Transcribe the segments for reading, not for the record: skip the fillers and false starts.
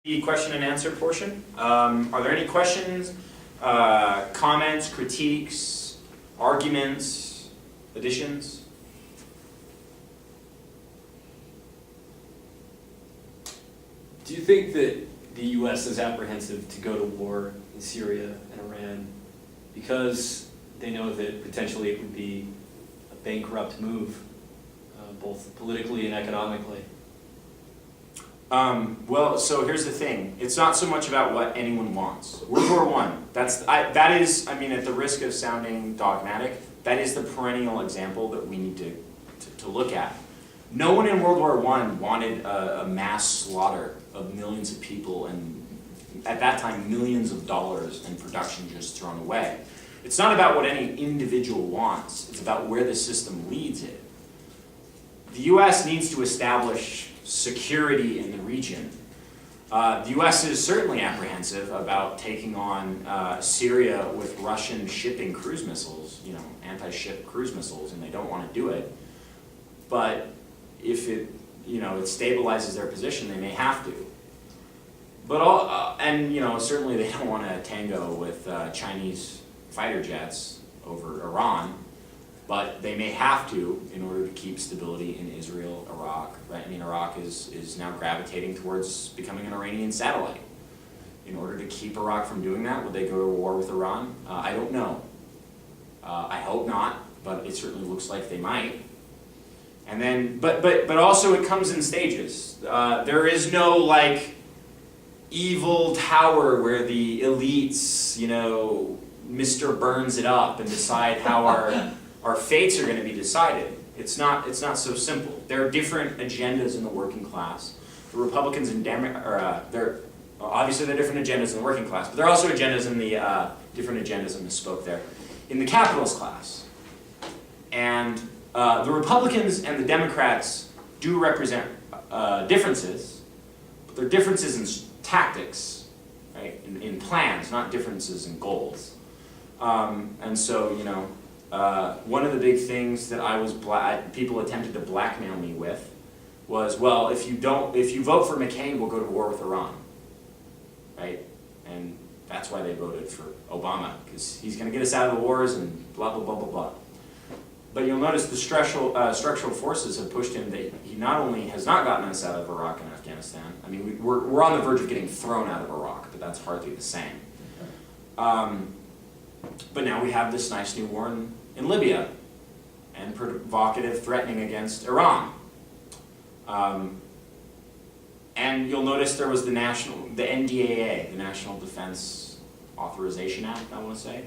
The question and answer portion. Are there any questions, comments, critiques, arguments, additions? Do you think that the U.S. is apprehensive to go to war in Syria and Iran because they know that potentially it would be a bankrupt move, both politically and economically? Well, so here's the thing. It's not so much about what anyone wants. World War I, that is, I mean, at the risk of sounding dogmatic, that is the perennial example that we need to look at. No one in World War I wanted a mass slaughter of millions of people and, at that time, millions of dollars in production just thrown away. It's not about what any individual wants. It's about where the system leads it. The U.S. needs to establish security in the region. The U.S. is certainly apprehensive about taking on Syria with Russian shipping cruise missiles, you know, anti-ship cruise missiles, and they don't want to do it. But if it, you know, it stabilizes their position, they may have to. But and you know, certainly they don't want to tango with Chinese fighter jets over Iran. But they may have to in order to keep stability in Israel, Iraq, right? I mean, Iraq is now gravitating towards becoming an Iranian satellite. In order to keep Iraq from doing that, would they go to war with Iran? I don't know. I hope not, but it certainly looks like they might. And then, but also it comes in stages. There is no like evil tower where the elites, you know, Mr. Burns it up and decide how our fates are going to be decided. It's not so simple. There are different agendas in the working class. The Republicans and obviously there are different agendas in the working class, but there are also agendas in the different agendas. I misspoke there. In the capitalist class, and the Republicans and the Democrats do represent differences, but they're differences in tactics, right? In plans, not differences in goals. And so, you know. One of the big things that people attempted to blackmail me with was, well, if you vote for McCain, we'll go to war with Iran, right? And that's why they voted for Obama, because he's going to get us out of the wars and blah, blah, blah, blah, blah. But you'll notice the structural forces have pushed him that he not only has not gotten us out of Iraq and Afghanistan, I mean, we're on the verge of getting thrown out of Iraq, but that's hardly the same. But now we have this nice new war in Libya, and provocative threatening against Iran. And you'll notice there was the NDAA, the National Defense Authorization Act, I want to say,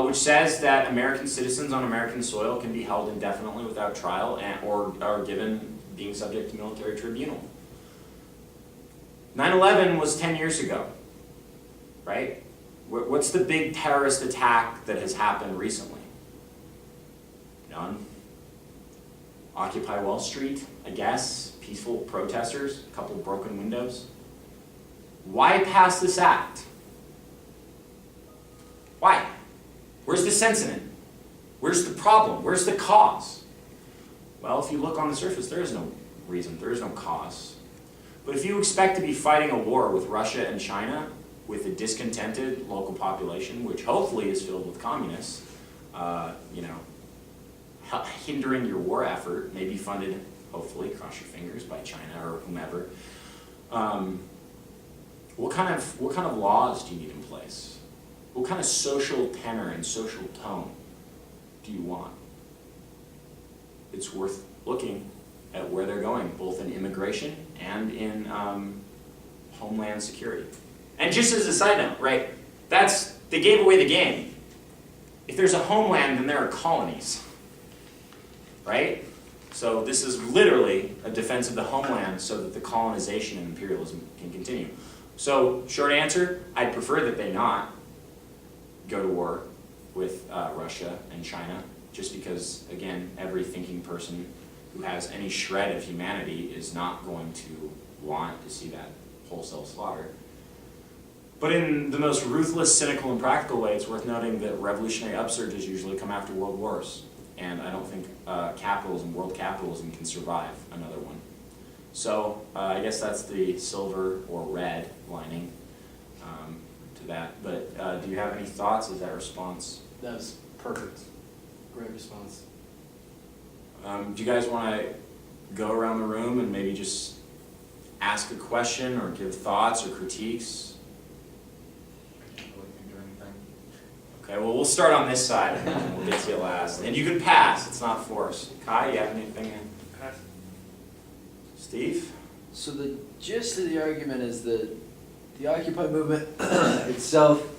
which says that American citizens on American soil can be held indefinitely without trial or are given being subject to military tribunal. 9/11 was 10 years ago, right? What's the big terrorist attack that has happened recently? None. Occupy Wall Street, I guess. Peaceful protesters, a couple of broken windows. Why pass this act? Why? Where's the sense in it? Where's the problem? Where's the cause? Well, if you look on the surface, there is no reason, there is no cause. But if you expect to be fighting a war with Russia and China, with a discontented local population, which hopefully is filled with communists, you know, hindering your war effort, maybe funded, hopefully, cross your fingers, by China or whomever. What kind of laws do you need in place? What kind of social tenor and social tone do you want? It's worth looking at where they're going, both in immigration and in homeland security. And just as a side note, right, they gave away the game. If there's a homeland, then there are colonies, right? So this is literally a defense of the homeland so that the colonization and imperialism can continue. So, short answer, I'd prefer that they not go to war with Russia and China, just because, again, every thinking person who has any shred of humanity is not going to want to see that wholesale slaughter. But in the most ruthless, cynical, and practical way, it's worth noting that revolutionary upsurges usually come after world wars. And I don't think capitalism, world capitalism, can survive another one. So I guess that's the silver or red you have any thoughts? Is that response? That was perfect. Great response. Do you guys want to go around the room and maybe just ask a question or give thoughts or critiques? I can't really think of anything. Okay, well, we'll start on this side and then we'll get to you last. And you can pass, it's not forced. Kai, you have anything? Pass. Steve? So the gist of the argument is that the Occupy movement itself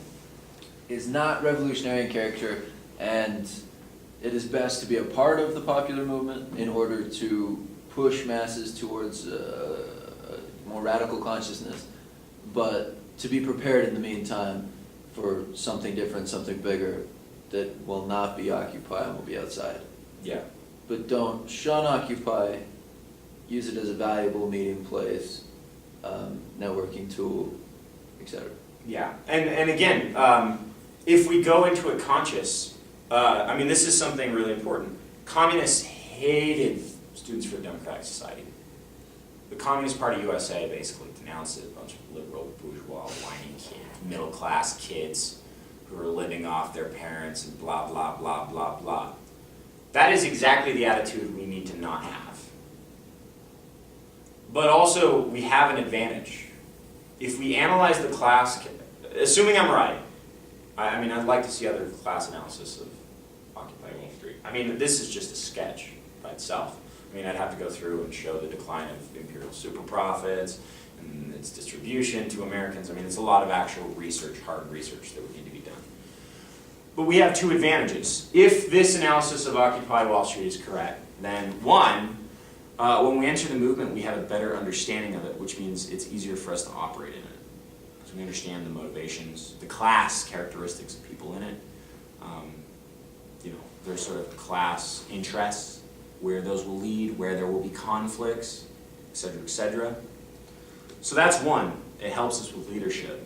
is not revolutionary in character, and it is best to be a part of the popular movement in order to push masses towards a more radical consciousness, but to be prepared in the meantime for something different, something bigger, that will not be Occupy and will be outside. Yeah. But don't shun Occupy, use it as a valuable meeting place, networking tool, etc. Yeah, and again, if we go into it conscious, I mean, this is something really important. Communists hated Students for a Democratic Society. The Communist Party USA basically denounced it, a bunch of liberal, bourgeois, whiny kids, middle-class kids who are living off their parents and blah, blah, blah, blah, blah. That is exactly the attitude we need to not have. But also, we have an advantage. If we analyze the class, assuming I'm right, I mean, I'd like to see other class analysis of Occupy Wall Street. I mean, this is just a sketch by itself. I mean, I'd have to go through and show the decline of imperial super profits and its distribution to Americans. I mean, it's a lot of actual research, hard research that would need to be done. But we have two advantages. If this analysis of Occupy Wall Street is correct, then one, when we enter the movement, we have a better understanding of it, which means it's easier for us to operate in it. Because we understand the motivations, the class characteristics of people in it. You know, there's sort of class interests, where those will lead, where there will be conflicts, et cetera, et cetera. So that's one. It helps us with leadership.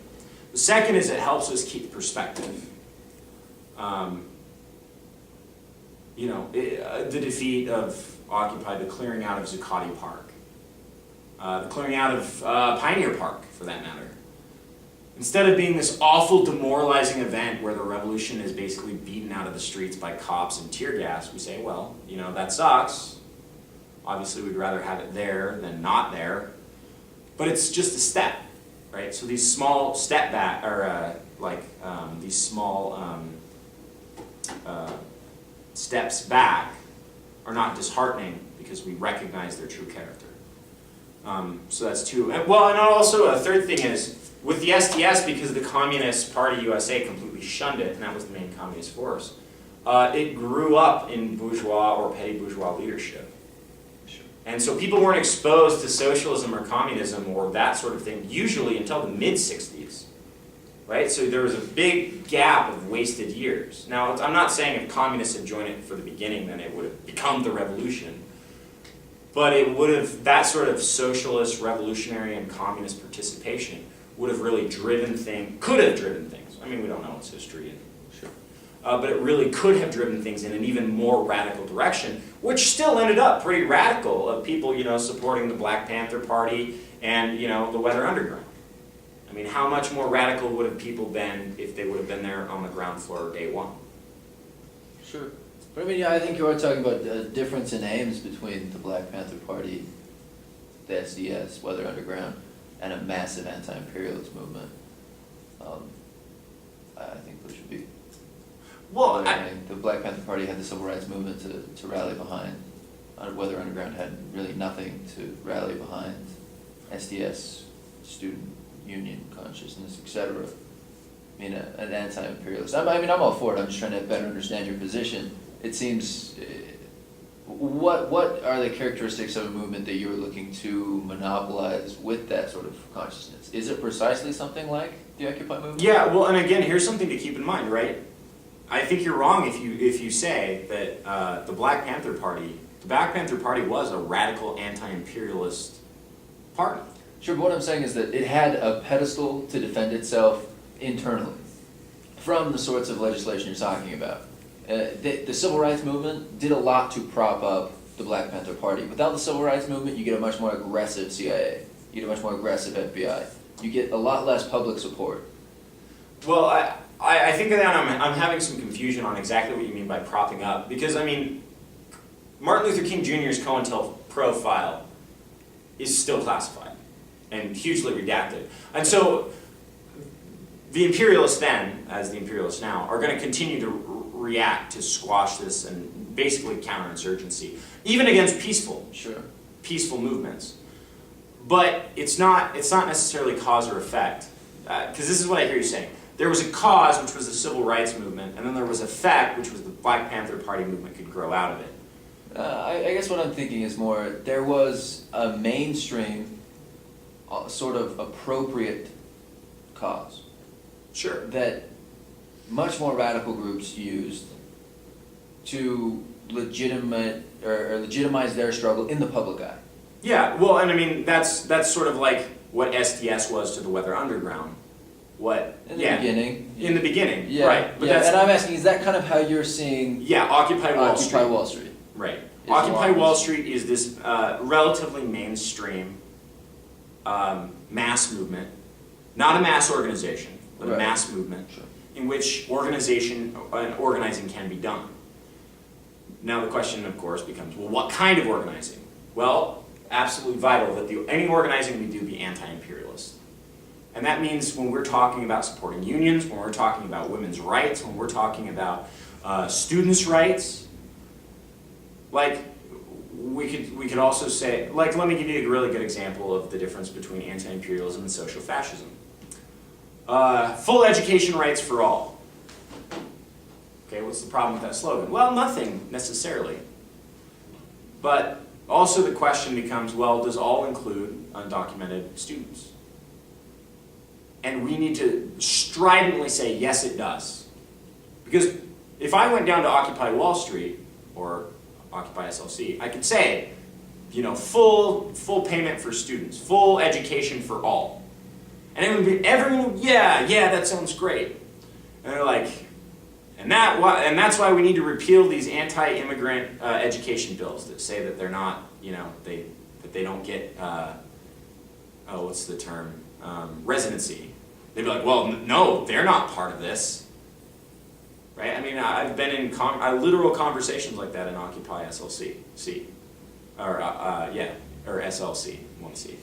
The second is it helps us keep perspective. You know, the defeat of Occupy, the clearing out of Zuccotti Park, the clearing out of Pioneer Park, for that matter. Instead of being this awful, demoralizing event where the revolution is basically beaten out of the streets by cops and tear gas, we say, well, you know, that sucks. Obviously, we'd rather have it there than not there. But it's just a step, right? So these small step back, or these small steps back are not disheartening because we recognize their true character. So that's two. Well, and also a third thing is, with the SDS, because the Communist Party USA completely shunned it, and that was the main communist force, it grew up in bourgeois or petty bourgeois leadership. Sure. And so people weren't exposed to socialism or communism or that sort of thing, usually until the mid-60s. Right? So there was a big gap of wasted years. Now, I'm not saying if communists had joined it for the beginning, then it would have become the revolution. But it would have, that sort of socialist, revolutionary, and communist participation would have really driven things, could have driven things. I mean, we don't know its history. And, Sure. but it really could have driven things in an even more radical direction, which still ended up pretty radical, of people, you know, supporting the Black Panther Party and, you know, the Weather Underground. I mean, how much more radical would have people been if they would have been there on the ground floor day one? Sure. But I mean, yeah, I think you are talking about the difference in aims between the Black Panther Party, the SDS, Weather Underground, and a massive anti-imperialist movement. I think those should be. Well, The Black Panther Party had the civil rights movement to rally behind. Weather Underground had really nothing to rally behind. SDS, student union consciousness, etc. I mean, an anti-imperialist. I mean, I'm all for it. I'm just trying to better understand your position. It seems, what are the characteristics of a movement that you're looking to monopolize with that sort of consciousness? Is it precisely something like the Occupy movement? yeah, well, and again, here's something to keep in mind, right? I think you're wrong if you say that the Black Panther Party was a radical anti-imperialist party. Sure, but what I'm saying is that it had a pedestal to defend itself internally from the sorts of legislation you're talking about. The civil rights movement did a lot to prop up the Black Panther Party. Without the civil rights movement, you get a much more aggressive CIA. You get a much more aggressive FBI. You get a lot less public support. Well, I think that I'm having some confusion on exactly what you mean by propping up, because I mean, Martin Luther King Jr.'s COINTELPRO file is still classified and hugely redacted. And so the imperialists then, as the imperialists now, are going to continue to react to squash this and basically counterinsurgency, even against peaceful movements. But it's not necessarily cause or effect, because this is what I hear you saying. There was a cause, which was the civil rights movement, and then there was effect, which was the Black Panther Party movement could grow out of it. I guess what I'm thinking is more, there was a mainstream, sort of appropriate cause Sure. that much more radical groups used to legitimize their struggle in the public eye. Yeah, well, and I mean, that's sort of like what STS was to the Weather Underground. In the beginning. In the beginning, Yeah, right. But yeah, that's, and I'm asking, is that kind of how you're seeing Occupy Wall Street. Occupy Wall Street? Right. Is Occupy long Wall as- Street is this relatively mainstream mass movement, not a mass organization, but a Right. mass movement Sure. in which organizing can be done. Now the question, of course, becomes, well, what kind of organizing? Well, absolutely vital that any organizing we do be anti-imperialist. And that means when we're talking about supporting unions, when we're talking about women's rights, when we're talking about students' rights, like we could also say, like, let me give you a really good example of the difference between anti-imperialism and social fascism. Full education rights for all. Okay, what's the problem with that slogan? Well, nothing necessarily. But also the question becomes, well, does all include undocumented students? And we need to stridently say, yes, it does. Because if I went down to Occupy Wall Street, or Occupy SLC, I could say, full payment for students, full education for all. And it would be, everyone, yeah, that sounds great. And they're like, and that's why we need to repeal these anti-immigrant education bills that say that they're not, that they don't get, what's the term? Residency. They'd be like, well, no, they're not part of this. Right? I mean, I've been in literal conversations like that in Occupy SLC, or SLC, one C.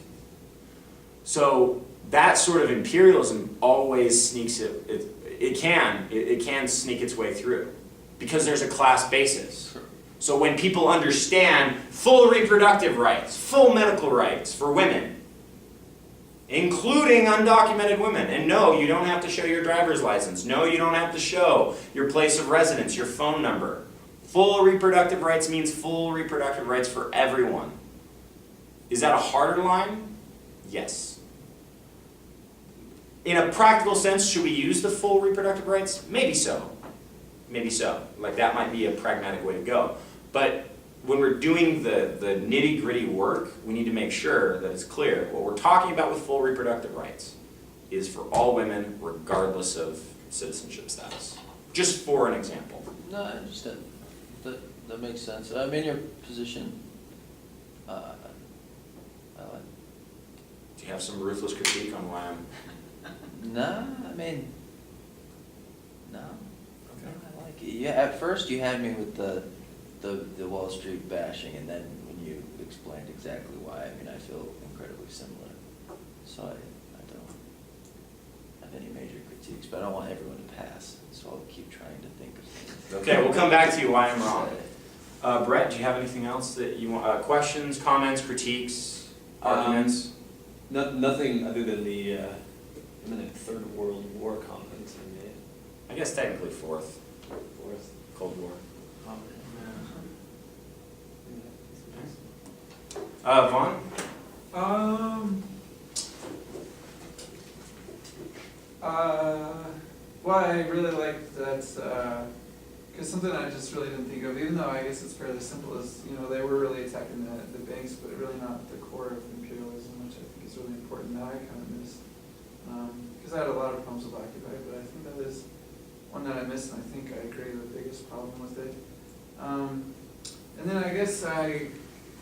So that sort of imperialism always sneaks it can sneak its way through, because there's a class basis. Sure. So when people understand full reproductive rights, full medical rights for women, including undocumented women. And no, you don't have to show your driver's license. No, you don't have to show your place of residence, your phone number. Full reproductive rights means full reproductive rights for everyone. Is that a harder line? Yes. In a practical sense, should we use the full reproductive rights? Maybe so. Maybe so. Like, that might be a pragmatic way to go. But when we're doing the nitty-gritty work, we need to make sure that it's clear. What we're talking about with full reproductive rights is for all women, regardless of citizenship status. Just for an example. No, I understand. That makes sense. I'm in your position. I like. Do you have some ruthless critique on why I'm... No, I mean, no. Okay. No, I like it. Yeah, at first you had me with the Wall Street bashing, and then when you explained exactly why, I mean, I feel incredibly similar. So I don't have any major critiques, but I don't want everyone to pass, so I'll keep trying to think of things. Okay, we'll come back to you why I'm wrong. Brett, do you have anything else that you want? Questions, comments, critiques, arguments? Nothing other than the imminent Third World War comments I made. I guess technically fourth. Cold War. Vaughn? Well, I really liked that, because something I just really didn't think of, even though I guess it's fairly simple, is, they were really attacking the banks, but really not the core of imperialism, which I think is really important. That I kind of missed. Because I had a lot of problems with Occupy, but I think that is one that I missed, and I think I agree the biggest problem with it. And then I guess I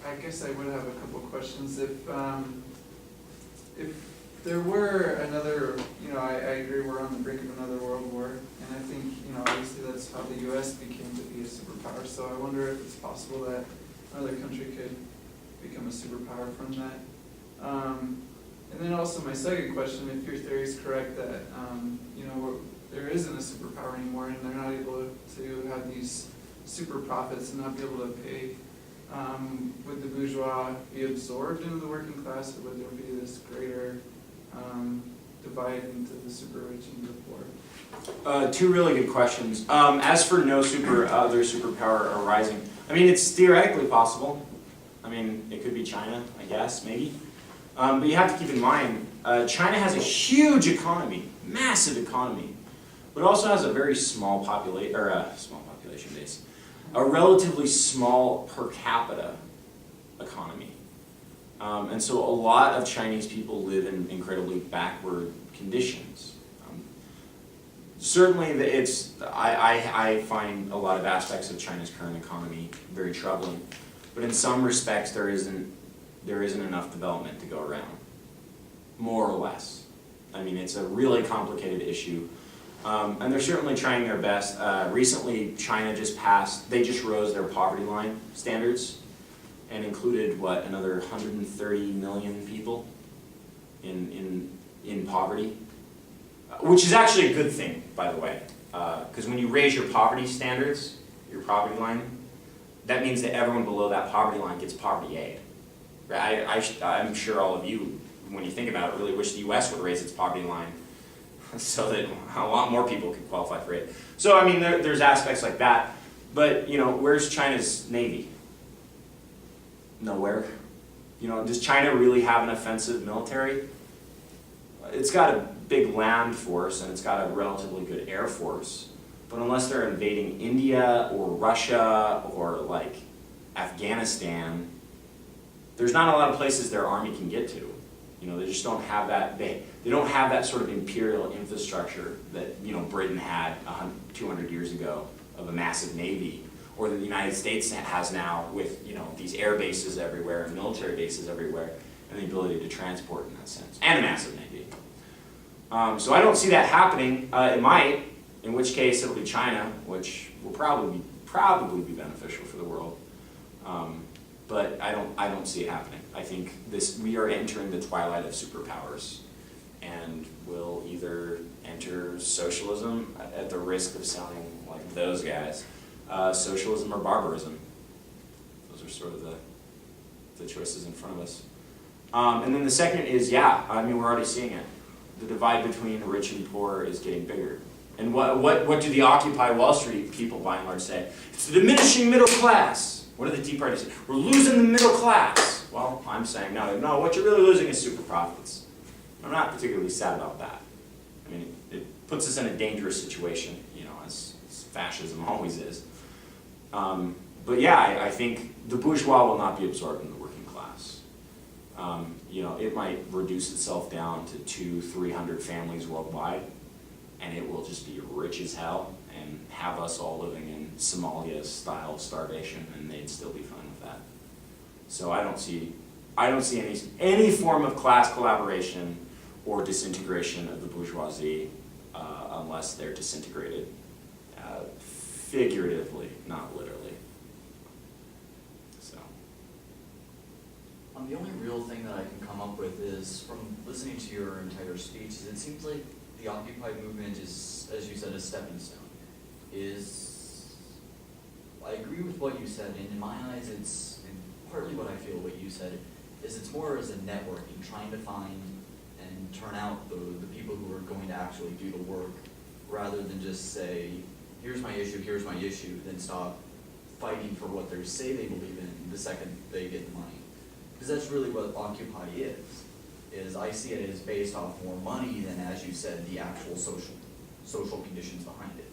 would have a couple questions. If there were another, I agree we're on the brink of another world war. that's how the US became to be a superpower. So I wonder if it's possible that another country could become a superpower from that. And then also my second question, if your theory is correct that, there isn't a superpower anymore and they're not able to have these super profits and not be able to pay, would the bourgeois be absorbed into the working class, or would there be this greater divide into the super rich and the poor? Two really good questions. As for no other superpower arising, I mean, it's theoretically possible. I mean, it could be China, I guess, maybe. But you have to keep in mind, China has a huge economy, massive economy, but also has a very small population base, a relatively small per capita economy. And so a lot of Chinese people live in incredibly backward conditions. Certainly, I find a lot of aspects of China's current economy very troubling, but in some respects there isn't enough development to go around, more or less. I mean, it's a really complicated issue, and they're certainly trying their best. Recently, China they just rose their poverty line standards and included, another 130 million people in poverty, which is actually a good thing, by the way, because when you raise your poverty standards, your poverty line, that means that everyone below that poverty line gets poverty aid. I'm sure all of you, when you think about it, really wish the US would raise its poverty line so that a lot more people could qualify for aid. So, I mean, there's aspects like that, but, where's China's Navy? Nowhere. Does China really have an offensive military? It's got a big land force and it's got a relatively good air force, but unless they're invading India or Russia or like Afghanistan, there's not a lot of places their army can get to. They just don't have that. They don't have that sort of imperial infrastructure that Britain had 200 years ago of a massive navy, or that the United States has now with these air bases everywhere and military bases everywhere, and the ability to transport in that sense, and a massive navy. So I don't see that happening. It might, in which case it'll be China, which will probably be beneficial for the world. But I don't see it happening. I think we are entering the twilight of superpowers, and we'll either enter socialism at the risk of sounding like those guys, socialism or barbarism. Those are sort of the choices in front of us. And then the second is, we're already seeing it. The divide between rich and poor is getting bigger. And what do the Occupy Wall Street people by and large say? It's the diminishing middle class. What do the Tea Party say? We're losing the middle class. Well, I'm saying no, what you're really losing is super profits. I'm not particularly sad about that. I mean, it puts us in a dangerous situation, as fascism always is. But yeah, I think the bourgeois will not be absorbed in the working class. It might reduce itself down to 200-300 families worldwide, and it will just be rich as hell and have us all living in Somalia-style starvation, and they'd still be fine with that. So I don't see any form of class collaboration or disintegration of the bourgeoisie unless they're disintegrated figuratively, not literally. So. The only real thing that I can come up with is, from listening to your entire speech, is it seems like the Occupy movement is, as you said, a stepping stone. I agree with what you said, and in my eyes, and partly what I feel what you said, is it's more as a networking, trying to find and turn out the people who are going to actually do the work, rather than just say, here's my issue, then stop fighting for what they say they believe in the second they get the money. Because that's really what Occupy is I see it as based off more money than, as you said, the actual social conditions behind it.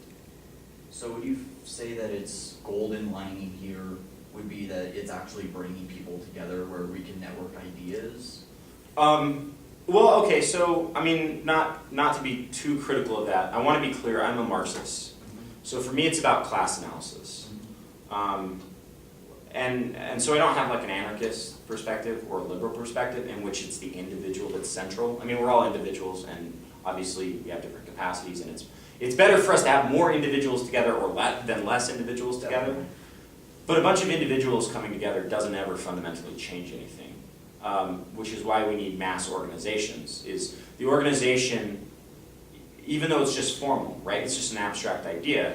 So would you say that its golden lining here would be that it's actually bringing people together where we can network ideas? Well, okay, so, I mean, not to be too critical of that, I want to be clear, I'm a Marxist. So for me, it's about class analysis. And so I don't have like an anarchist perspective or a liberal perspective in which it's the individual that's central. I mean, we're all individuals, and Obviously, we have different capacities, and it's better for us to have more individuals together than less individuals together. But a bunch of individuals coming together doesn't ever fundamentally change anything, which is why we need mass organizations. Is the organization, even though it's just formal, right? It's just an abstract idea.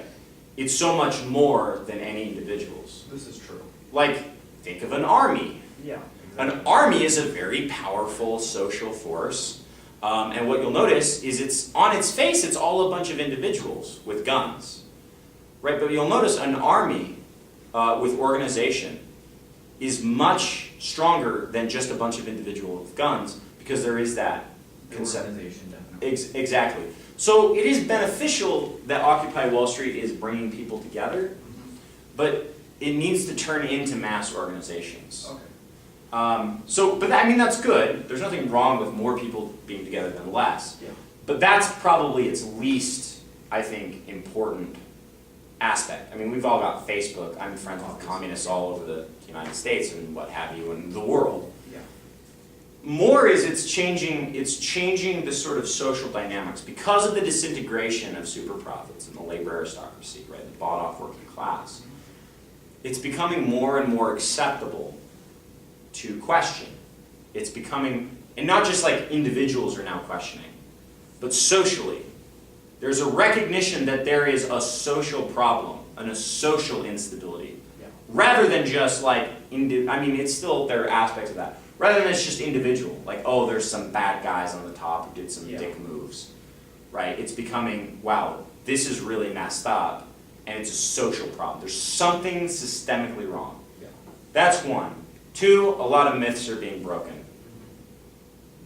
It's so much more than any individuals. This is true. Like, think of an army. Yeah. An army is a very powerful social force, and what you'll notice is it's on its face, it's all a bunch of individuals with guns, right? But you'll notice an army with organization is much stronger than just a bunch of individuals with guns, because there is that concept. Organization, definitely. Exactly. So it is beneficial that Occupy Wall Street is bringing people together, but it needs to turn into mass organizations. Okay. But I mean, that's good. There's nothing wrong with more people being together than less. Yeah. But that's probably its least, I think, important aspect. I mean, we've all got Facebook. I'm friends with communists all over the United States and what have you, and the world. Yeah. More is it's changing the sort of social dynamics because of the disintegration of super profits and the labor aristocracy, right? The bought off working class. It's becoming more and more acceptable to question. It's becoming, and not just like individuals are now questioning, but socially. There's a recognition that there is a social problem and a social instability. Yeah. Rather than just like, I mean, it's still, there are aspects of that. Rather than it's just individual, like, oh, there's some bad guys on the top who did some dick moves, right? It's becoming, wow, this is really messed up, and it's a social problem. There's something systemically wrong. Yeah. That's one. Two, a lot of myths are being broken.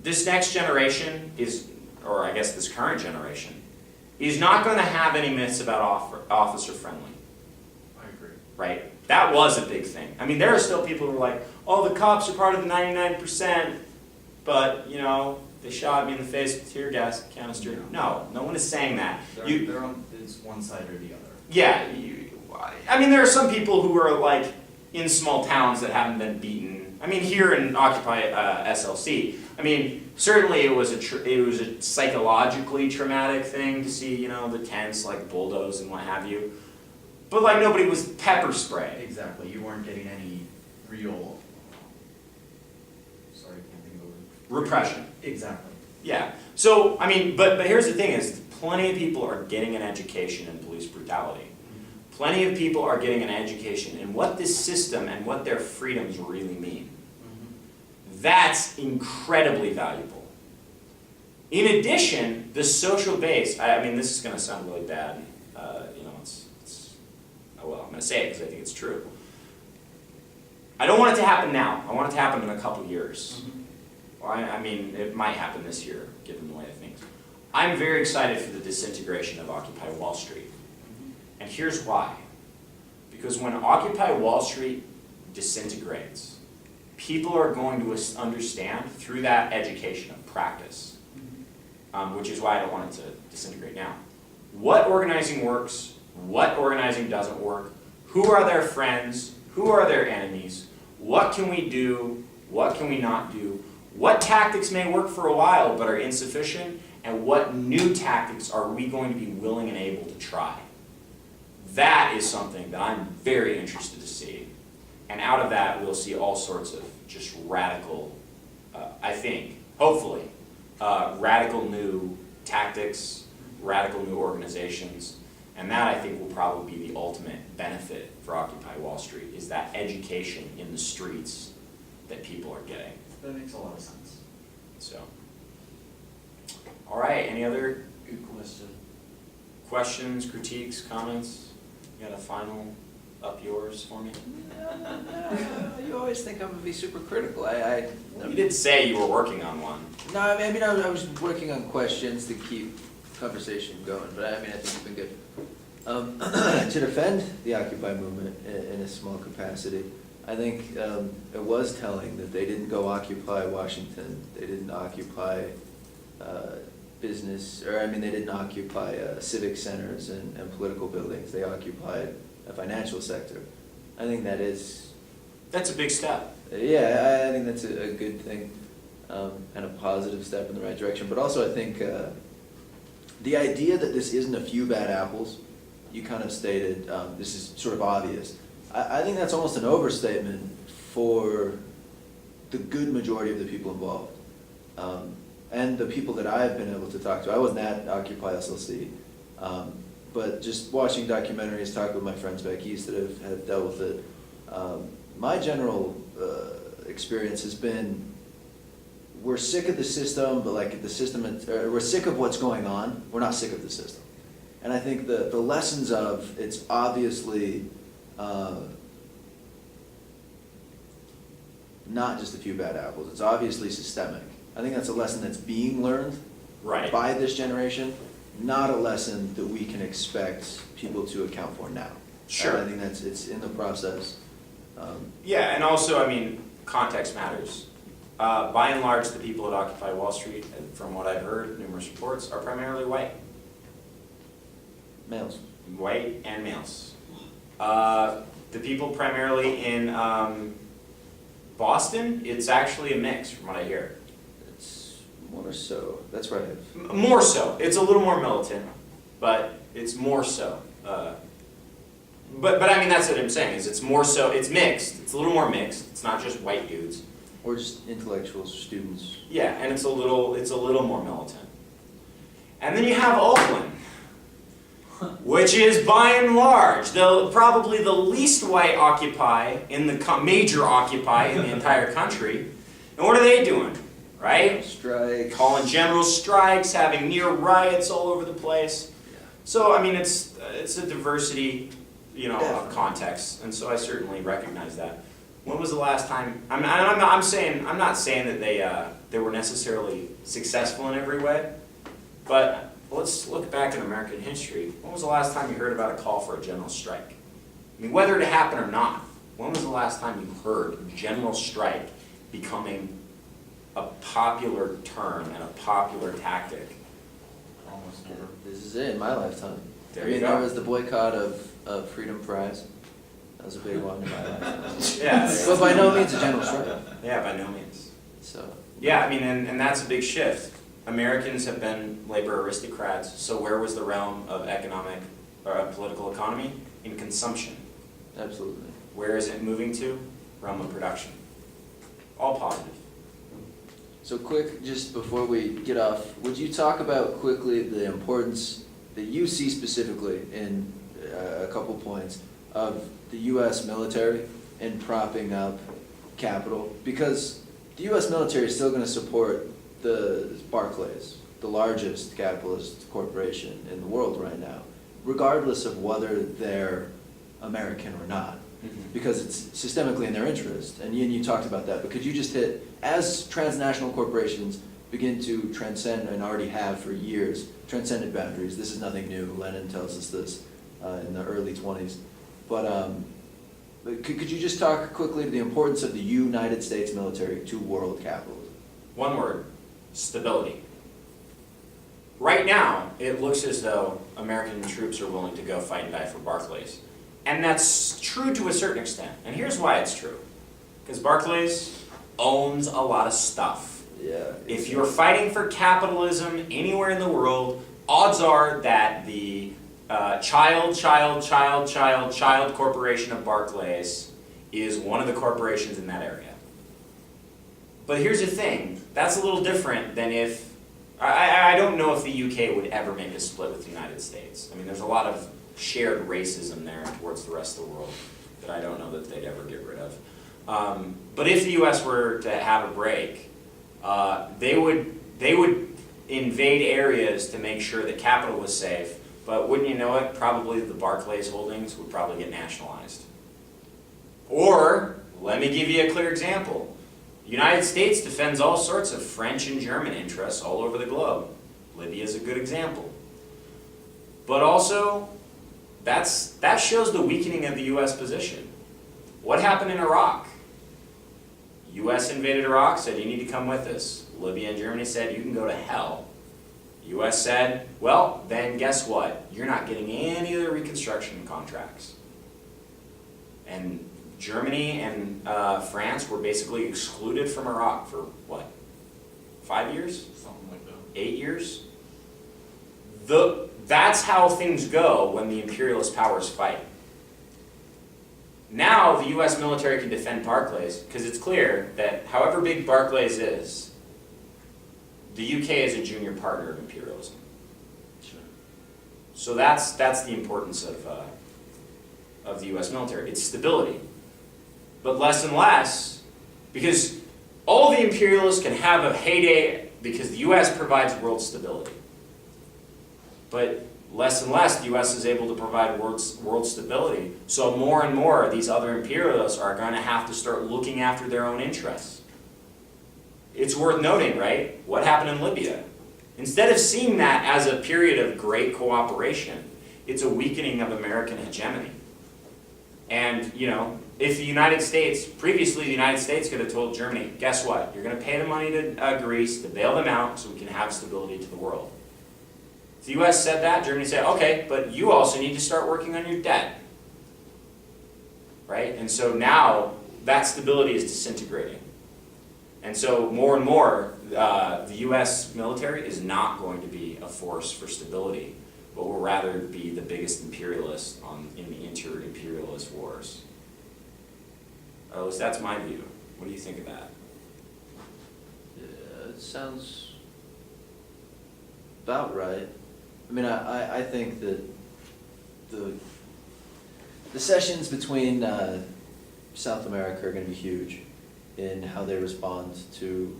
This next generation is, or I guess this current generation, is not going to have any myths about officer friendly. I agree. Right? That was a big thing. I mean, there are still people who are like, oh, the cops are part of the 99%, but, you know, they shot me in the face with tear gas canister. No one is saying that. They're on, it's one side or the other. Yeah, I mean, there are some people who are like in small towns that haven't been beaten. I mean, here in Occupy SLC, I mean, certainly it was a psychologically traumatic thing to see, you know, the tents like bulldoze and what have you. But like nobody was pepper spray. Exactly. You weren't getting any real. Sorry, I can't think of the word. Repression. Exactly. Yeah. So I mean, but here's the thing: is plenty of people are getting an education in police brutality. Plenty of people are getting an education in what this system and what their freedoms really mean. That's incredibly valuable. In addition, the social base, I mean, this is going to sound really bad. You know, well, I'm going to say it because I think it's true. I don't want it to happen now. I want it to happen in a couple years. Well, I mean, it might happen this year, given the way of things. I'm very excited for the disintegration of Occupy Wall Street. And here's why. Because when Occupy Wall Street disintegrates, people are going to understand through that education of practice, which is why I don't want it to disintegrate now. What organizing works, what organizing doesn't work, who are their friends, who are their enemies, what can we do, what can we not do, what tactics may work for a while but are insufficient, and what new tactics are we going to be willing and able to try. That is something that I'm very interested to see. And out of that, we'll see all sorts of just radical, I think, hopefully, radical new tactics, radical new organizations. And that, I think, will probably be the ultimate benefit for Occupy Wall Street, is that education in the streets that people are getting. That makes a lot of sense. So, all right, any other Good question. questions, critiques, comments? You got a final up yours for me? No, you always think I'm gonna be super critical. You did say you were working on one. No, I mean, I was working on questions to keep conversation going, but I mean, I think it's been good. To defend the Occupy movement in a small capacity, I think it was telling that they didn't go occupy Washington, they didn't occupy business, or I mean, they didn't occupy civic centers and political buildings, they occupied a financial sector. I think that is... That's a big step. Yeah, I think that's a good thing, and a positive step in the right direction. But also I think the idea that this isn't a few bad apples, you kind of stated, this is sort of obvious. I think that's almost an overstatement for the good majority of the people involved. And the people that I've been able to talk to. I wasn't at Occupy SLC, but just watching documentaries, talking with my friends back east that have dealt with it, my general experience has been, we're sick of the system, but like the system, we're sick of what's going on, we're not sick of the system. And I think the lessons of, it's obviously not just a few bad apples, it's obviously systemic. I think that's a lesson that's being learned Right. by this generation, not a lesson that we can expect people to account for now. Sure. I think it's in the process. Yeah, and also, I mean, context matters. By and large, the people at Occupy Wall Street, and from what I've heard, numerous reports, are primarily white. Males. White and males. The people primarily in Boston, it's actually a mix from what I hear. It's more so, that's right. More so. It's a little more militant, but it's more so. But I mean, that's what I'm saying, is it's more so, it's mixed. It's a little more mixed. It's not just white dudes. Or just intellectuals, students. Yeah, and it's a little more militant. And then you have Oakland, which is by and large probably the least white Occupy in the major Occupy in the entire country. And what are they doing? Right? Strikes. Calling general strikes, having near riots all over the place. Yeah. So I mean, it's a diversity, of Definitely. context, and so I certainly recognize that. When was the last time? I'm not saying that they were necessarily successful in every way, but let's look back in American history. When was the last time you heard about a call for a general strike? I mean, whether it happened or not, when was the last time you heard general strike becoming a popular term and a popular tactic? Almost Yeah, never. this is it in my lifetime. There I mean, you go. there was the boycott of Freedom Fries. That was a big one in my lifetime. Yeah. But by no means a general strike. Yeah, by no means. So. Yeah, I mean, and that's a big shift. Americans have been labor aristocrats, so where was the realm of economic or political economy? In consumption. Absolutely. Where is it moving to? Realm of production. All positive. So quick, just before we get off, would you talk about quickly the importance that you see specifically in a couple points of the U.S. military in propping up capital? Because the U.S. military is still going to support the Barclays, the largest capitalist corporation in the world right now, regardless of whether they're American or not, because it's systemically in their interest. And you talked about that, but could you just hit, as transnational corporations begin to transcend, and already have for years, transcended boundaries, this is nothing new, Lenin tells us this in the early 20s, but could you just talk quickly to the importance of the United States military to world capitalism? One word, stability. Right now, it looks as though American troops are willing to go fight and die for Barclays. And that's true to a certain extent. And here's why it's true. Because Barclays owns a lot of stuff. Yeah. If you're fighting for capitalism anywhere in the world, odds are that the child corporation of Barclays is one of the corporations in that area. But here's the thing, that's a little different than if, I don't know if the UK would ever make a split with the United States. I mean, there's a lot of shared racism there towards the rest of the world that I don't know that they'd ever get rid of. But if the US were to have a break, they would invade areas to make sure that capital was safe, but wouldn't you know it, probably the Barclays holdings would probably get nationalized. Or, let me give you a clear example. The United States defends all sorts of French and German interests all over the globe. Libya is a good example. But also, that shows the weakening of the US position. What happened in Iraq? US invaded Iraq, said you need to come with us. Libya and Germany said you can go to hell. US said, well, then guess what? You're not getting any of the reconstruction contracts. And Germany and France were basically excluded from Iraq for what? 5 years? Something like that. 8 years? That's how things go when the imperialist powers fight. Now the US military can defend Barclays because it's clear that however big Barclays is, the UK is a junior partner of imperialism. Sure. So that's the importance of the US military. It's stability. But less and less, because all the imperialists can have a heyday because the US provides world stability. But less and less the US is able to provide world stability. So more and more these other imperialists are going to have to start looking after their own interests. It's worth noting, right? What happened in Libya? Instead of seeing that as a period of great cooperation, it's a weakening of American hegemony. And, you know, if the United States, previously the United States could have told Germany, guess what? You're going to pay the money to Greece to bail them out so we can have stability to the world. If the US said that, Germany said, okay, but you also need to start working on your debt. Right? And so now that stability is disintegrating. And so more and more, the US military is not going to be a force for stability, but will rather be the biggest imperialist in the inter-imperialist wars. Or at least that's my view. What do you think of that? Yeah, it sounds about right. I mean, I think that the sessions between South America are going to be huge in how they respond to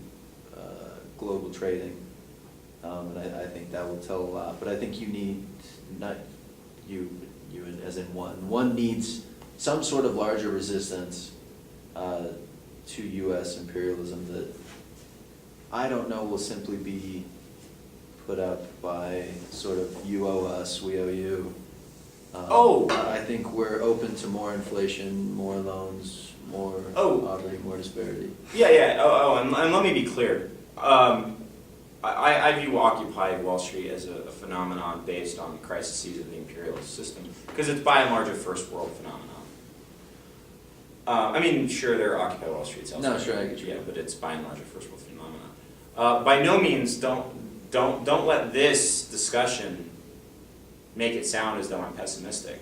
global trading. And I think that will tell a lot. But I think you need, not you as in one needs some sort of larger resistance to US imperialism that I don't know will simply be put up by sort of you owe us, we owe you. I think we're open to more inflation, more loans, more poverty, more disparity. Yeah. And let me be clear. I view Occupy Wallstreet as a phenomenon based on the crises of the imperialist system, because it's by and large a first world phenomenon. I mean, sure, there are Occupy Wallstreets elsewhere. No, sure, I get you. Yeah, but it's by and large a first world phenomenon. By no means don't let this discussion make it sound as though I'm pessimistic.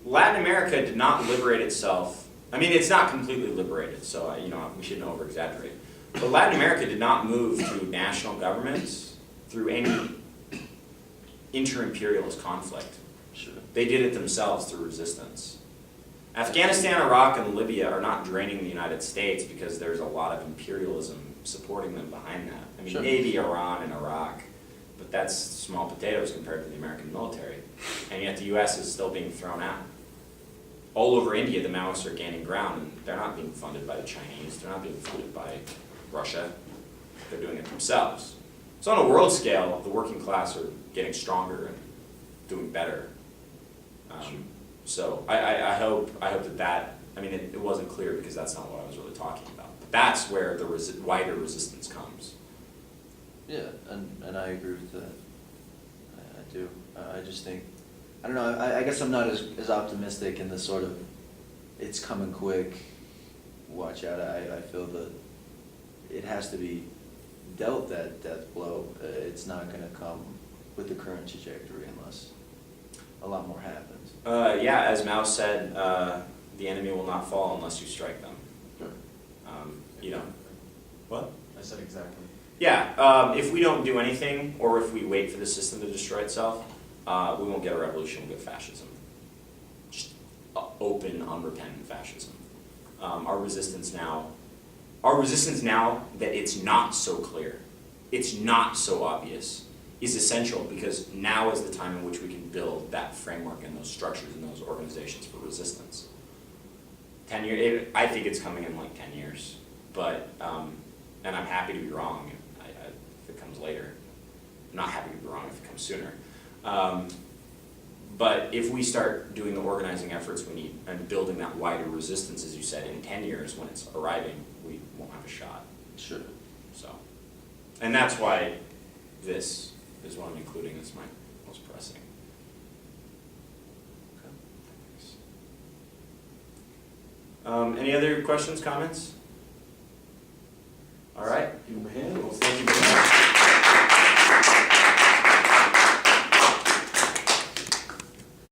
Latin America did not liberate itself. I mean, it's not completely liberated, so we shouldn't over-exaggerate. But Latin America did not move to national governments through any inter-imperialist conflict. Sure. They did it themselves through resistance. Afghanistan, Iraq, and Libya are not draining the United States because there's a lot of imperialism supporting them behind that. I mean, Sure. maybe Iran and Iraq, but that's small potatoes compared to the American military. And yet the US is still being thrown out. All over India, the Maoists are gaining ground, and they're not being funded by the Chinese, they're not being funded by Russia, they're doing it themselves. So on a world scale, the working class are getting stronger and doing better. So I hope that I mean, it wasn't clear because that's not what I was really talking about. But that's where the wider resistance comes. Yeah, and I agree with that. I do. I just think, I don't know, I guess I'm not as optimistic in the sort of, it's coming quick, watch out. I feel that it has to be dealt that death blow. It's not going to come with the current trajectory unless a lot more happens. Yeah, as Mao said, the enemy will not fall unless you strike them. Sure. What? I said exactly. Yeah, if we don't do anything, or if we wait for the system to destroy itself, we won't get a revolution, we'll get fascism. Just open, unrepentant fascism. Our resistance now that it's not so clear, it's not so obvious, is essential because now is the time in which we can build that framework and those structures and those organizations for resistance. 10 years, I think it's coming in like 10 years, but, and I'm happy to be wrong if it comes later. I'm not happy to be wrong if it comes sooner. But if we start doing the organizing efforts we need and building that wider resistance, as you said, in 10 years when it's arriving, we won't have a shot. Sure. So, and that's why this is what I'm including as my most pressing. Okay. Any other questions, comments?